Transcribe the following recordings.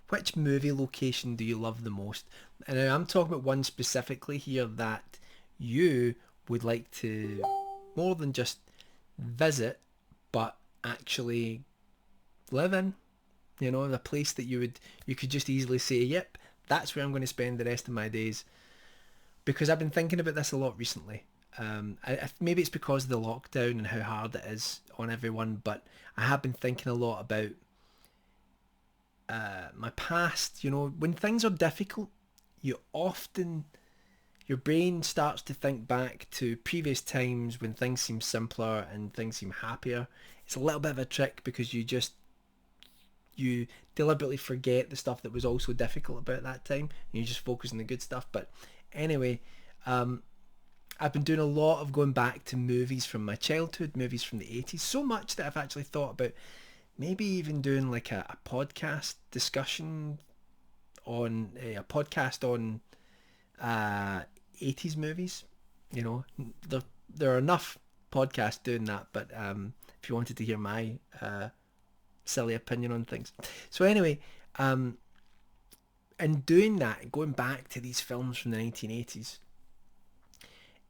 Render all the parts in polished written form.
which movie location do you love the most? And I'm talking about one specifically here that you would like to more than just visit, but actually live in. You know, the place that you could just easily say, "Yep, that's where I'm going to spend the rest of my days." Because I've been thinking about this a lot recently. Maybe it's because of the lockdown and how hard it is on everyone, but I have been thinking a lot about my past. You know, when things are difficult, you often your brain starts to think back to previous times when things seem simpler and things seem happier. It's a little bit of a trick because you deliberately forget the stuff that was also difficult about that time and you just focus on the good stuff. But anyway, um, I've been doing a lot of going back to movies from my childhood, movies from the 80s, so much that I've actually thought about maybe even doing like a podcast discussion on a podcast on uh, 80s movies. You know, there, there are enough podcasts doing that, but if you wanted to hear my silly opinion on things. So anyway, um, in doing that, going back to these films from the 1980s,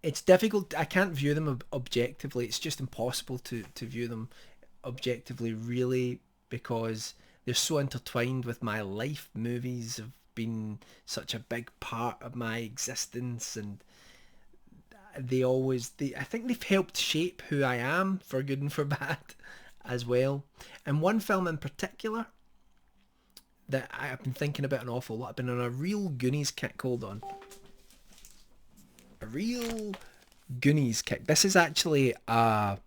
it's difficult. I can't view them objectively. It's just impossible to view them objectively, really, because they're so intertwined with my life. Movies have been such a big part of my existence, and I think they've helped shape who I am for good and for bad as well. And one film in particular that I've been thinking about an awful lot. I've been on a real Goonies kick. Hold on, a real Goonies kick. This is actually a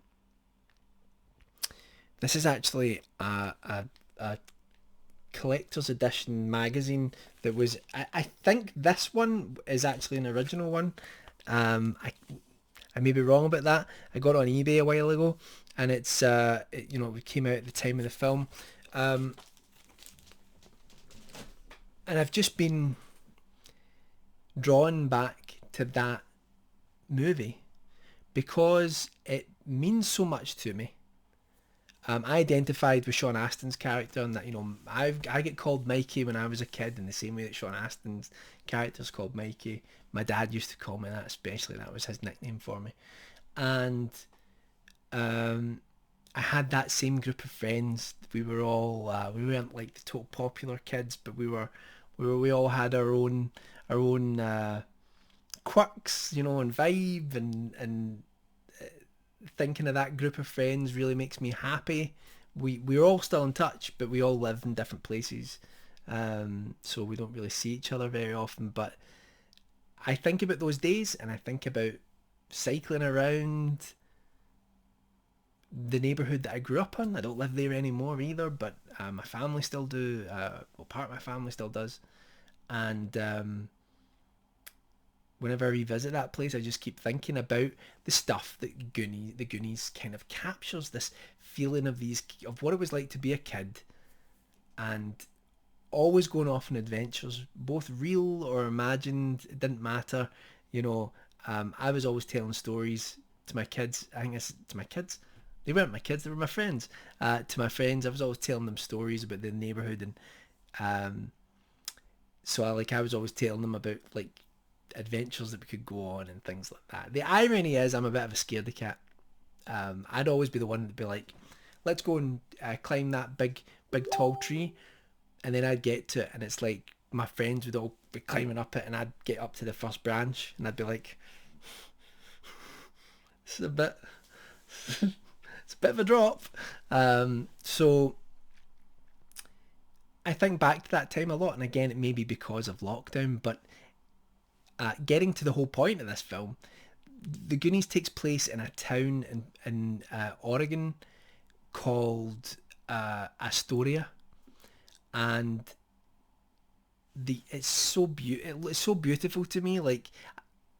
collector's edition magazine that was. I think this one is actually an original one. I may be wrong about that. I got it on eBay a while ago, and it came out at the time of the film, um, and I've just been drawn back to that movie because it means so much to me. I identified with Sean Astin's character, and that I get called Mikey when I was a kid in the same way that Sean Astin's character's called Mikey. My dad used to call me that, especially that was his nickname for me, and um, I had that same group of friends. We weren't like the total popular kids, but we all had our own quirks, and vibe, and thinking of that group of friends really makes me happy. We're all still in touch, but we all live in different places, so we don't really see each other very often. But I think about those days, and I think about cycling around the neighborhood that I grew up in. I don't live there anymore either, but my family still do. Well, part of my family still does, and whenever I revisit that place, I just keep thinking about the stuff that the Goonies kind of captures, this feeling of what it was like to be a kid, and always going off on adventures, both real or imagined. It didn't matter, you know. I was always telling stories to my kids. I think it's to my kids. They weren't my kids; they were my friends. To my friends, I was always telling them stories about the neighborhood, and um, I was always telling them about like adventures that we could go on and things like that. The irony is, I'm a bit of a scaredy cat. I'd always be the one that'd be like, "Let's go and climb that big tall tree," and then I'd get to it, and it's like my friends would all be climbing up it, and I'd get up to the first branch, and I'd be like, "This is a bit, it's a bit of a drop." So I think back to that time a lot, and again, it may be because of lockdown, but getting to the whole point of this film, the Goonies takes place in a town in Oregon called Astoria, and it's so beautiful to me. Like,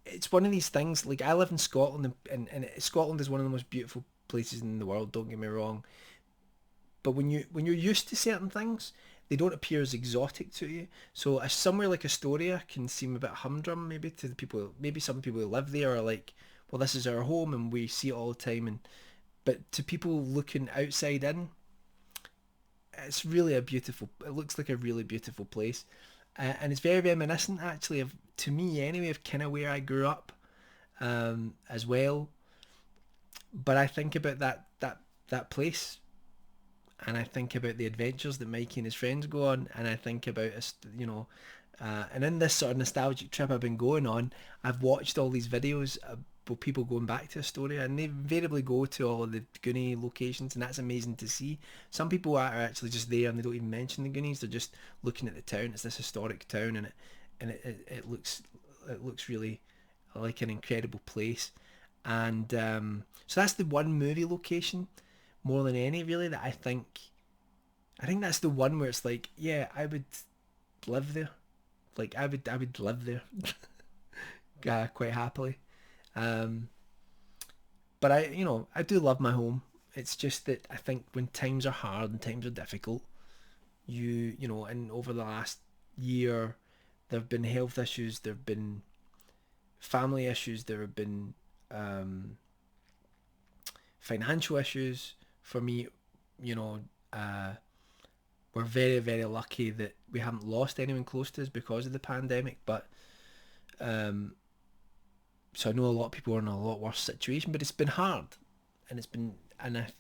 it's one of these things. Like, I live in Scotland, and Scotland is one of the most beautiful places in the world. Don't get me wrong, but when you're used to certain things, they don't appear as exotic to you. So somewhere like Astoria can seem a bit humdrum maybe to the people. Maybe some people who live there are like, well, this is our home and we see it all the time. And but to people looking outside in, it's really a beautiful. It looks like a really beautiful place, and it's very reminiscent actually of, to me anyway, of kind of where I grew up, as well. But I think about that place, and I think about the adventures that Mikey and his friends go on, and I think about us, and in this sort of nostalgic trip I've been going on, I've watched all these videos of people going back to Astoria, and they invariably go to all of the Goonie locations, and that's amazing to see. Some people are actually just there and they don't even mention the Goonies; they're just looking at the town. It's this historic town, and it looks really like an incredible place. And so that's the one movie location more than any really that I think that's the one where it's like, yeah, I would live there. Like I would live there, quite happily. Um, but I do love my home. It's just that I think when times are hard and times are difficult, and over the last year, there have been health issues, there have been family issues, there have been um, financial issues for me. You know, uh, we're very, very lucky that we haven't lost anyone close to us because of the pandemic. But um, so I know a lot of people are in a lot worse situation, but it's been hard, and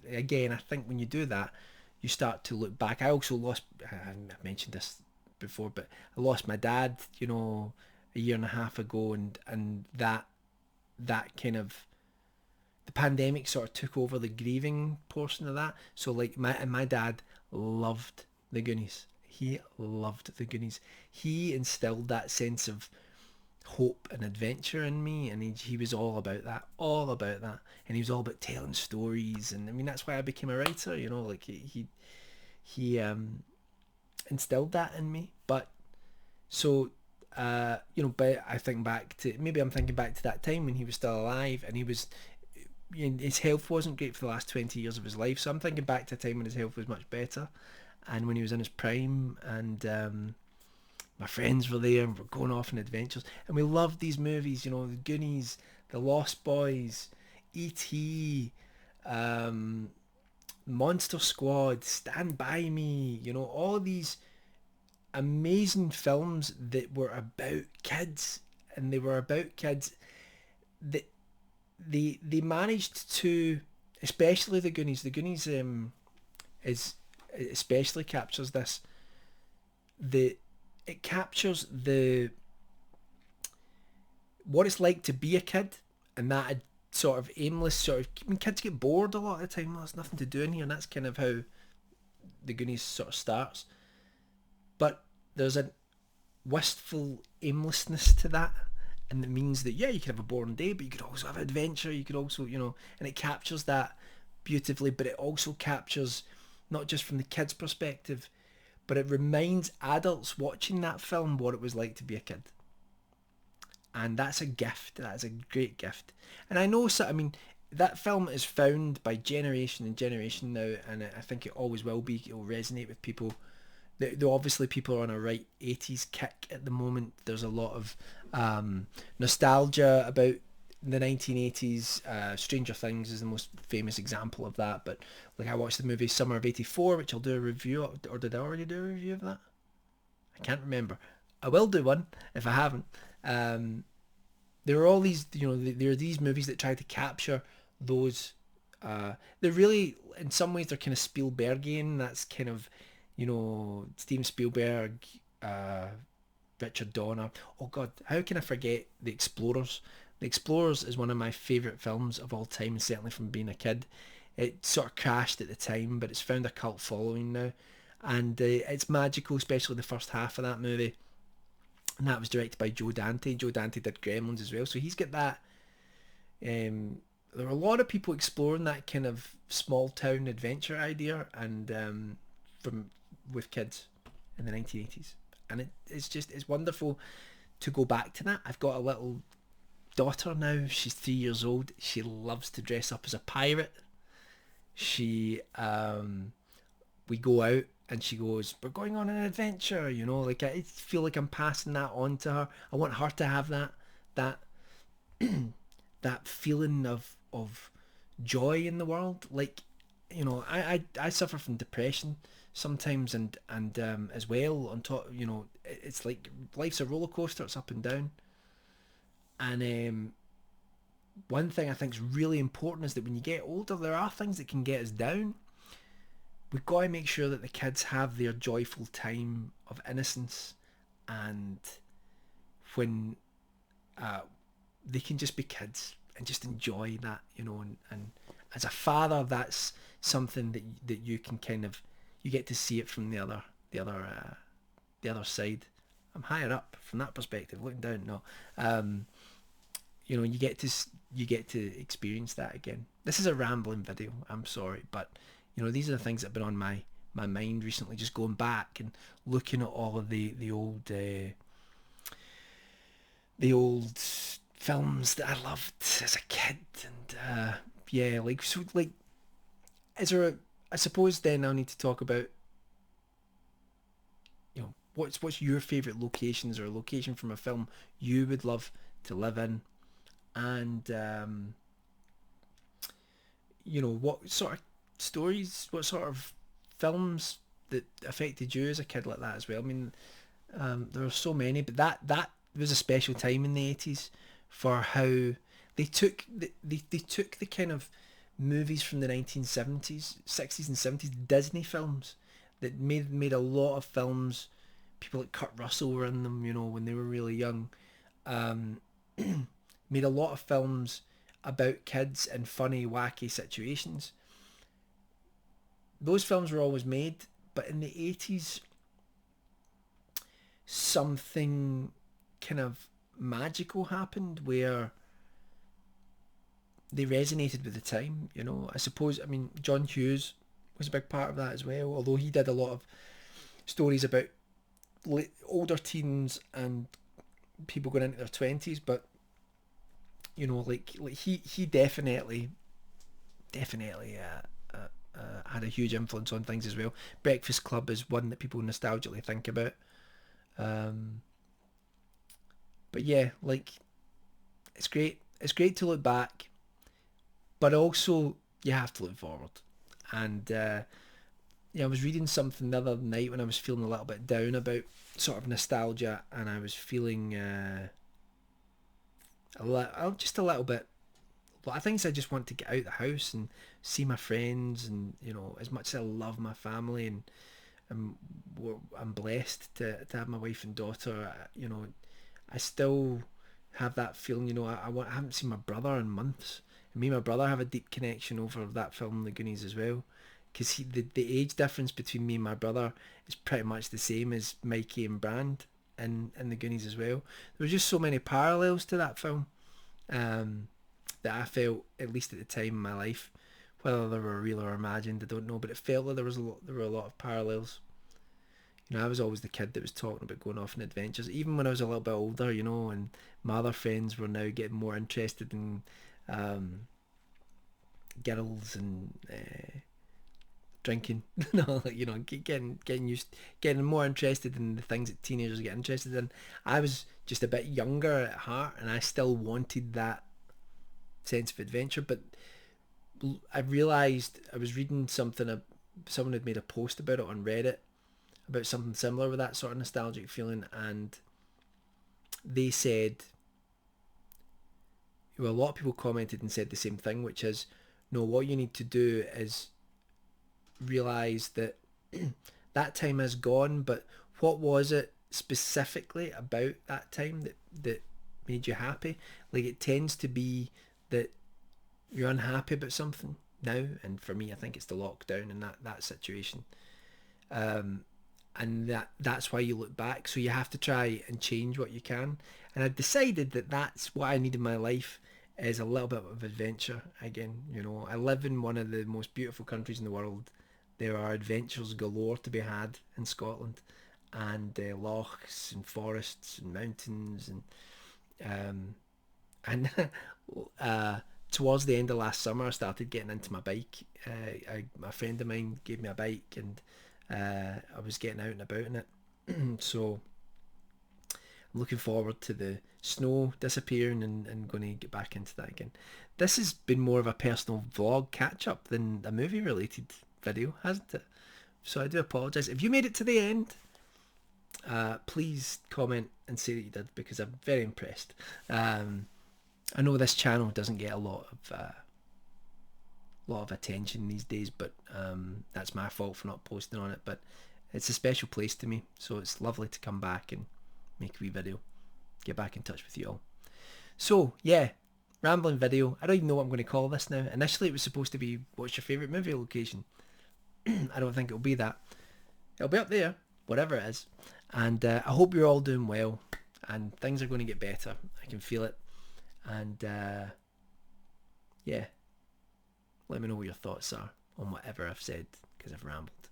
again, I think when you do that, you start to look back. I also lost. I mentioned this before, but I lost my dad. A year and a half ago, and that kind of the pandemic sort of took over the grieving portion of that. So like my dad loved the Goonies. He loved the Goonies. He instilled that sense of hope and adventure in me, and he was all about that, and he was all about telling stories. And I mean, that's why I became a writer. Like he instilled that in me. But so but I think back to, maybe I'm thinking back to that time when he was still alive, and his health wasn't great for the last 20 years of his life. So I'm thinking back to a time when his health was much better, and when he was in his prime, and my friends were there, and we're going off on adventures, and we loved these movies. The Goonies, the Lost Boys, E.T., um, Monster Squad, Stand By Me. All these amazing films that were about kids, and they were about kids that they managed to, especially the Goonies. The Goonies is especially captures this. It captures the what it's like to be a kid, and that sort of aimless sort of. I mean, kids get bored a lot of the time. Well, there's nothing to do in here, and that's kind of how the Goonies sort of starts. But there's a wistful aimlessness to that, and it means that, yeah, you could have a boring day, but you could also have adventure. You could also, and it captures that beautifully. But it also captures, not just from the kids' perspective, but it reminds adults watching that film what it was like to be a kid. And that's a gift. That is a great gift. And I know, so I mean, that film is found by generation and generation now, and I think it always will be. It will resonate with people. Though obviously people are on a right 80s kick at the moment. There's a lot of nostalgia about the 1980s. Stranger Things is the most famous example of that. But like, I watched the movie Summer of '84, which I'll do a review of, or did I already do a review of that? I can't remember. I will do one if I haven't. There are all these, there are these movies that try to capture those. They're really, in some ways, they're kind of Spielbergian. That's kind of, Steven Spielberg, Richard Donner. Oh God, how can I forget The Explorers? The Explorers is one of my favourite films of all time, certainly from being a kid. It sort of crashed at the time, but it's found a cult following now. And it's magical, especially the first half of that movie. And that was directed by Joe Dante. Joe Dante did Gremlins as well, so he's got that. There are a lot of people exploring that kind of small town adventure idea, and from with kids in the 1980s, and it's wonderful to go back to that. I've got a little daughter now. She's 3 years old. She loves to dress up as a pirate. She We go out, and she goes, "We're going on an adventure," like, I feel like I'm passing that on to her. I want her to have that that feeling of joy in the world. Like, I suffer from depression, sometimes, and as well on top, it's like life's a roller coaster. It's up and down, and one thing I think is really important is that when you get older, there are things that can get us down. We've got to make sure that the kids have their joyful time of innocence, and when uh, they can just be kids and just enjoy that, and as a father, that's something that you can kind of, you get to see it from the other side. I'm higher up from that perspective, looking down. No, um, you get to experience that again. This is a rambling video. I'm sorry, but these are the things that have been on my mind recently. Just going back and looking at all of the old films that I loved as a kid, and yeah, like so, like is there a? I suppose then I'll need to talk about what's your favorite locations or a location from a film you would love to live in, and what sort of stories, what sort of films that affected you as a kid like that as well. I mean, there are so many, but that was a special time in the 80s for how they took the kind of movies from the 1970s, 60s and 70s Disney films that made a lot of films. People like Kurt Russell were in them, when they were really young. Um, made a lot of films about kids in funny, wacky situations. Those films were always made, but in the 80s, something kind of magical happened where they resonated with the time. I suppose, I mean, John Hughes was a big part of that as well, although he did a lot of stories about older teens and people going into their 20s, but like he definitely had a huge influence on things as well. Breakfast Club is one that people nostalgically think about. Um, but yeah, like it's great. It's great to look back, but also you have to look forward. And yeah, I was reading something the other night when I was feeling a little bit down about sort of nostalgia, and I was feeling just a little bit. But I think I just want to get out the house and see my friends, and as much as I love my family, and I'm, I'm blessed to have my wife and daughter. I still have that feeling. I haven't seen my brother in months. And me and my brother have a deep connection over that film, The Goonies, as well. Because the age difference between me and my brother is pretty much the same as Mikey and Brand in The Goonies as well. There were just so many parallels to that film, um, that I felt, at least at the time in my life, whether they were real or imagined, I don't know, but it felt like there were a lot of parallels. I was always the kid that was talking about going off on adventures, even when I was a little bit older, and my other friends were now getting more interested in um, girls and drinking. No, like, getting more interested in the things that teenagers get interested in. I was just a bit younger at heart, and I still wanted that sense of adventure. But I realised, I was reading something. Someone had made a post about it on Reddit about something similar with that sort of nostalgic feeling, and they said, well, a lot of people commented and said the same thing, which is, no, what you need to do is realise that that time is gone, but what was it specifically about that time that made you happy? Like, it tends to be that you're unhappy about something now, and for me, I think it's the lockdown and that situation. Um, and that's why you look back. So you have to try and change what you can. And I've decided that that's what I need in my life, is a little bit of adventure again. I live in one of the most beautiful countries in the world. There are adventures galore to be had in Scotland, and lochs and forests and mountains, um, and towards the end of last summer, I started getting into my bike. A friend of mine gave me a bike, and I was getting out and about in it. So I'm looking forward to the snow disappearing, and going to get back into that again. This has been more of a personal vlog catch up than a movie related video, hasn't it? So I do apologise. If you made it to the end, please comment and say that you did, because I'm very impressed. I know this channel doesn't get a lot of attention these days, but that's my fault for not posting on it. But it's a special place to me, so it's lovely to come back and make a wee video, get back in touch with you all. So yeah, rambling video. I don't even know what I'm going to call this now. Initially it was supposed to be what's your favourite movie location. I don't think it'll be that. It'll be up there, whatever it is. And I hope you're all doing well, and things are going to get better. I can feel it. And yeah, let me know what your thoughts are on whatever I've said, because I've rambled.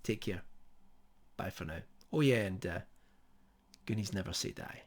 Take care. Bye for now. Oh yeah, and Goonies never say die.